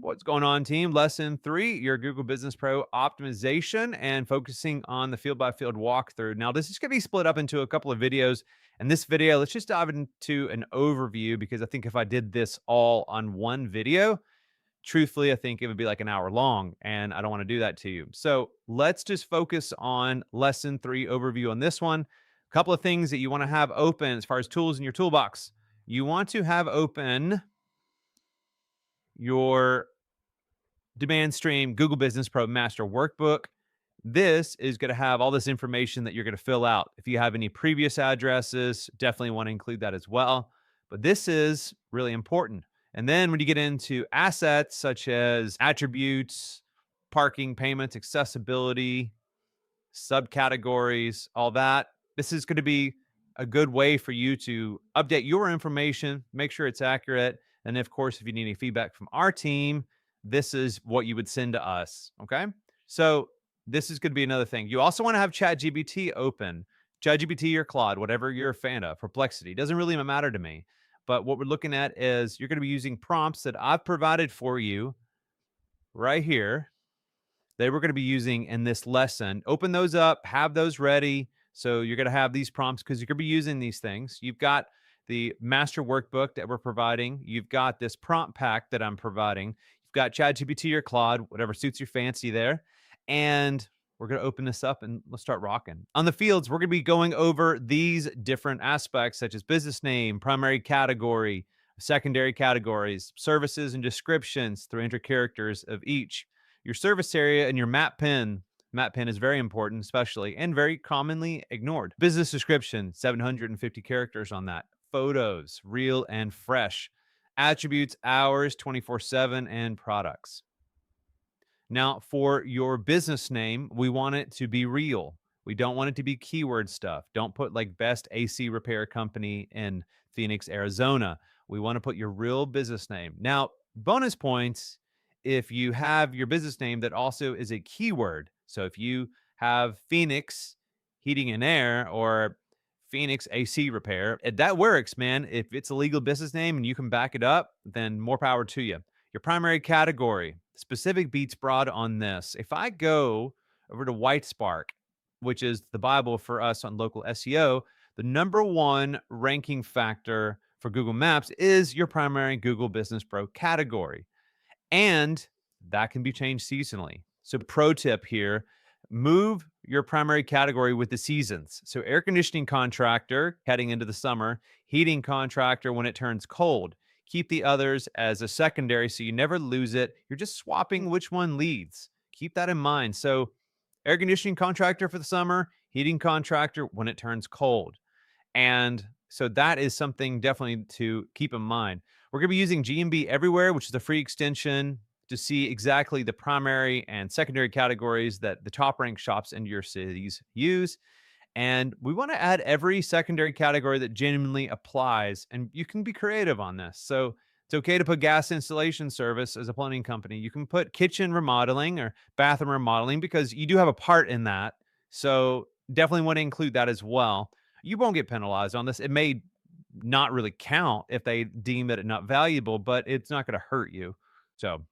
What's going on, team? Lesson 3, your Google Business Pro optimization and focusing on the field by field walkthrough. Now, this is going to be split up into a couple of videos. And this video, let's just dive into an overview because I think if I did this all on one video, truthfully, I think it would be like an hour long, and I don't want to do that to you. So let's just focus on lesson 3 overview on this one. A couple of things that you want to have open as far as tools in your toolbox. You want to have open your Demand Stream Google Business Pro Master Workbook. This is going to have all this information that you're going to fill out. If you have any previous addresses, definitely want to include that as well. But this is really important. And then when you get into assets such as attributes, parking, payments, accessibility, subcategories, all that, this is going to be a good way for you to update your information, make sure it's accurate. And of course, if you need any feedback from our team, this is what you would send to us. Okay. So this is going to be another thing. You also want to have ChatGPT open, ChatGPT or Claude, whatever you're a fan of. Perplexity doesn't really matter to me. But what we're looking at is you're going to be using prompts that I've provided for you right here. They were going to be using in this lesson. Open those up, have those ready. So you're going to have these prompts because you're going to be using these things. You've got the master workbook that we're providing. You've got this prompt pack that I'm providing. You've got ChatGPT or Claude, whatever suits your fancy there. And we're going to open this up and let's start rocking. On the fields, we're going to be going over these different aspects such as business name, primary category, secondary categories, services and descriptions, 300 characters of each. Your service area and your map pin. Map pin is very important, especially, and very commonly ignored. Business description, 750 characters on that. Photos, real and fresh. Attributes, hours, 24/7, and products. Now, for your business name, we want it to be real. We don't want it to be keyword stuff. Don't put like best AC repair company in Phoenix, Arizona. We want to put your real business name. Now, bonus points if you have your business name that also is a keyword. So if you have Phoenix Heating and Air or Phoenix AC Repair, that works, man. If it's a legal business name and you can back it up, then more power to you. Your primary category, specific beats broad on this. If I go over to WhiteSpark, which is the Bible for us on local SEO, the number one ranking factor for Google Maps is your primary Google Business Pro category. And that can be changed seasonally. So, pro tip here, move your primary category with the seasons. So, air conditioning contractor heading into the summer, heating contractor when it turns cold. Keep the others as a secondary so you never lose it. You're just swapping which one leads. Keep that in mind. So, air conditioning contractor for the summer, heating contractor when it turns cold. And so that is something definitely to keep in mind. We're going to be using GMB Everywhere, which is a free extension to see exactly the primary and secondary categories that the top ranked shops in your cities use. And we want to add every secondary category that genuinely applies. And you can be creative on this. So it's okay to put gas installation service as a plumbing company. You can put kitchen remodeling or bathroom remodeling because you do have a part in that. So definitely want to include that as well. You won't get penalized on this. It may not really count if they deem it not valuable, but it's not going to hurt you. So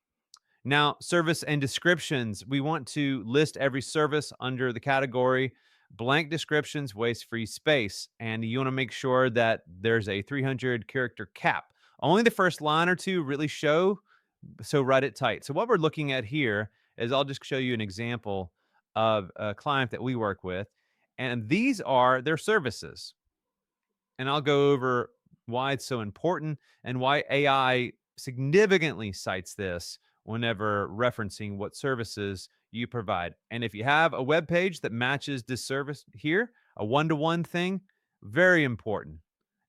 now, service and descriptions. We want to list every service under the category. Blank descriptions waste free space. And you want to make sure that there's a 300 character cap. Only the first line or two really show, so write it tight. So, what we're looking at here is I'll just show you an example of a client that we work with. And these are their services. And I'll go over why it's so important and why AI significantly cites this whenever referencing what services you provide. And if you have a web page that matches this service here, a one-to-one thing, very important.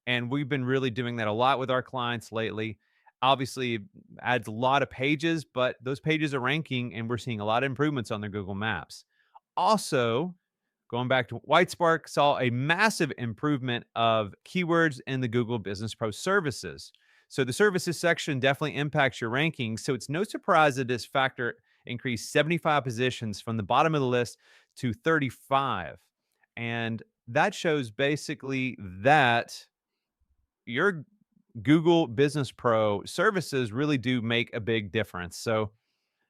And we've been really doing that a lot with our clients lately. Obviously, it adds a lot of pages, but those pages are ranking and we're seeing a lot of improvements on their Google Maps. Also, going back to WhiteSpark, saw a massive improvement of keywords in the Google Business Pro services. So the services section definitely impacts your rankings. So it's no surprise that this factor increased 75 positions from the bottom of the list to 35. And that shows basically that your Google Business Pro services really do make a big difference. So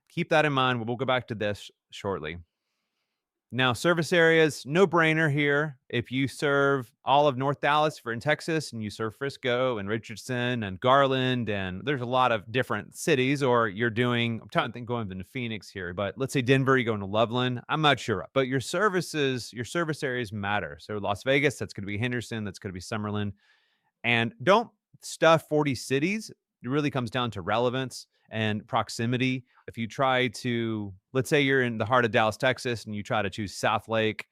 keep that in mind. We'll go back to this shortly. Now, service areas, no brainer here. If you serve all of North Dallas, if you're in Texas, and you serve Frisco and Richardson and Garland, and there's a lot of different cities, or you're doing, I'm trying to think going into Phoenix here, but let's say Denver, you're going to Loveland. I'm not sure, but your services, your service areas matter. So Las Vegas, that's going to be Henderson, that's going to be Summerlin. And don't stuff 40 cities. It really comes down to relevance and proximity. If you try to, let's say you're in the heart of Dallas, Texas, and you try to choose South Lake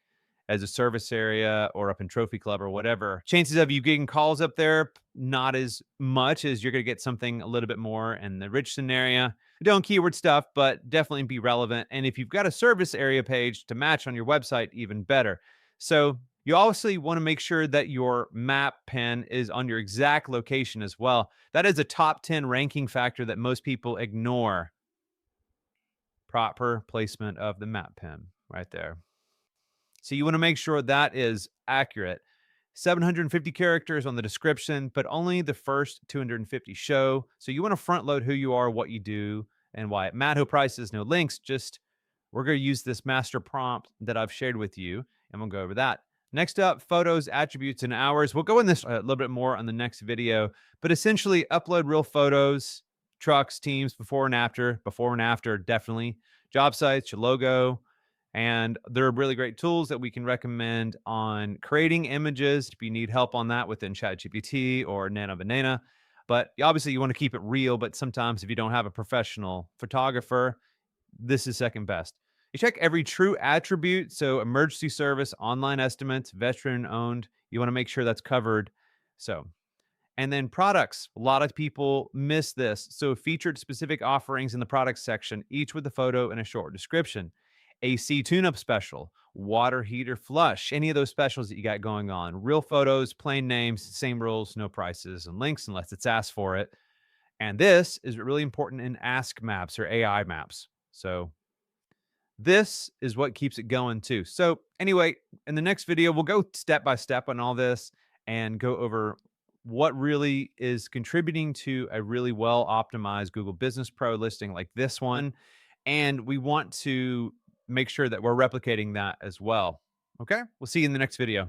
as a service area or up in Trophy Club or whatever, chances of you getting calls up there, not as much as you're going to get something a little bit more in the Richardson area. Don't keyword stuff, but definitely be relevant. And if you've got a service area page to match on your website, even better. So you obviously want to make sure that your map pen is on your exact location as well. That is a top 10 ranking factor that most people ignore. Proper placement of the map pen right there. So you want to make sure that is accurate. 750 characters on the description, but only the first 250 show. So you want to front load who you are, what you do, and why. Matt, prices, no links. Just we're going to use this master prompt that I've shared with you, and we'll go over that. Next up, photos, attributes, and hours. We'll go in this a little bit more on the next video, but essentially upload real photos, trucks, teams, before and after, definitely. Job sites, your logo, and there are really great tools that we can recommend on creating images if you need help on that within ChatGPT or Nano Banana. But obviously, you want to keep it real. But sometimes, if you don't have a professional photographer, this is second best. You check every true attribute. So, emergency service, online estimates, veteran owned. You want to make sure that's covered. So, and then products. A lot of people miss this. So, featured specific offerings in the products section, each with a photo and a short description. AC tune up special, water heater flush, any of those specials that you got going on. Real photos, plain names, same rules, no prices and links unless it's asked for it. And this is really important in Ask Maps or AI maps. So, this is what keeps it going too. So anyway, in the next video, we'll go step by step on all this and go over what really is contributing to a really well optimized Google Business Pro listing like this one. And we want to make sure that we're replicating that as well. Okay, we'll see you in the next video.